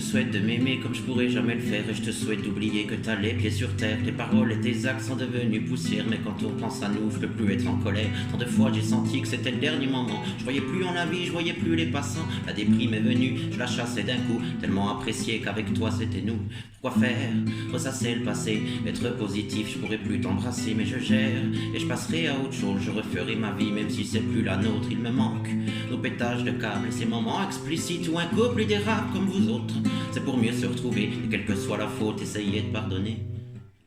souhaite de m'aimer comme je pourrais jamais le faire. Et je te souhaite d'oublier que t'as les pieds sur terre. Tes paroles et tes actes sont devenus poussière. Mais quand on pense à nous, je peux plus être en colère. Tant de fois j'ai senti que c'était le dernier moment. Je voyais plus en la vie, je voyais plus les passants. La déprime est venue, je la chassais d'un coup. Tellement apprécié qu'avec toi c'était nous. Pourquoi faire ressasser le passé, être positif, je pourrais plus t'embrasser. Mais je gère et je passerai à autre chose. Je referai ma vie même si c'est plus la nôtre. Il me manque nos pétages de câbles et ces moments explicites où un couple y dérape comme vous autres. C'est pour mieux se retrouver et quelle que soit la faute, essayez de pardonner.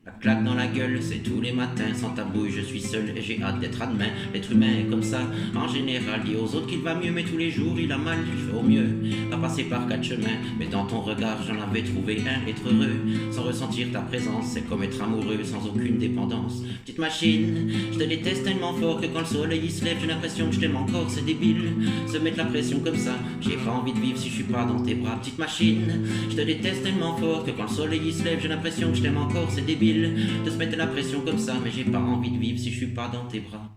La claque dans la gueule, c'est tous les matins, sans tabou, je suis seul et j'ai hâte d'être à demain. L'être humain est comme ça, en général, dit aux autres qu'il va mieux, mais tous les jours il a mal, je fais au mieux, pas passer par quatre chemins, mais dans ton regard j'en avais trouvé un, être heureux, sans ressentir ta présence, c'est comme être amoureux, sans aucune dépendance. Petite machine, je te déteste tellement fort que quand le soleil il se lève, j'ai l'impression que je t'aime encore, c'est débile, se mettre la pression comme ça, j'ai pas envie de vivre si je suis pas dans tes bras. Petite machine, je te déteste tellement fort que quand le soleil il se lève, j'ai l'impression que je t'aime encore, c'est débile de se mettre la pression comme ça, mais j'ai pas envie de vivre si je suis pas dans tes bras.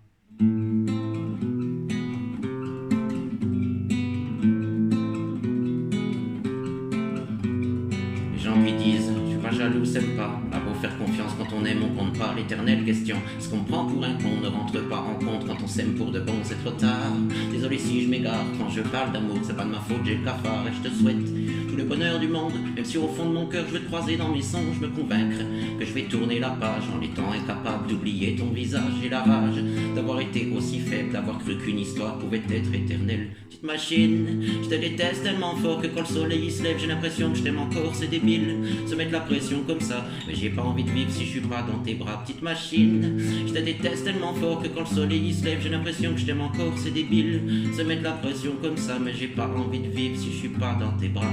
Les gens lui disent, je suis pas jaloux, s'aime pas. On a beau faire confiance quand on aime, on compte pas. L'éternelle question, ce qu'on prend pour un con ne rentre pas en compte. Quand on s'aime pour de bon, c'est trop tard. Désolé si je m'égare, quand je parle d'amour, c'est pas de ma faute, j'ai le cafard. Et je te souhaite tout le bonheur du monde, même si au fond de mon cœur je veux te croiser dans mes songes, me convaincre que je vais tourner la page en étant incapable d'oublier ton visage. J'ai la rage d'avoir été aussi faible, d'avoir cru qu'une histoire pouvait être éternelle. Petite machine, je te déteste tellement fort que quand le soleil il se lève, j'ai l'impression que je t'aime encore, c'est débile, se mettre la pression comme ça, mais j'ai pas envie de vivre si je suis pas dans tes bras. Petite machine, je te déteste tellement fort que quand le soleil il se lève, j'ai l'impression que je t'aime encore, c'est débile, se mettre la pression comme ça, mais j'ai pas envie de vivre si je suis pas dans tes bras.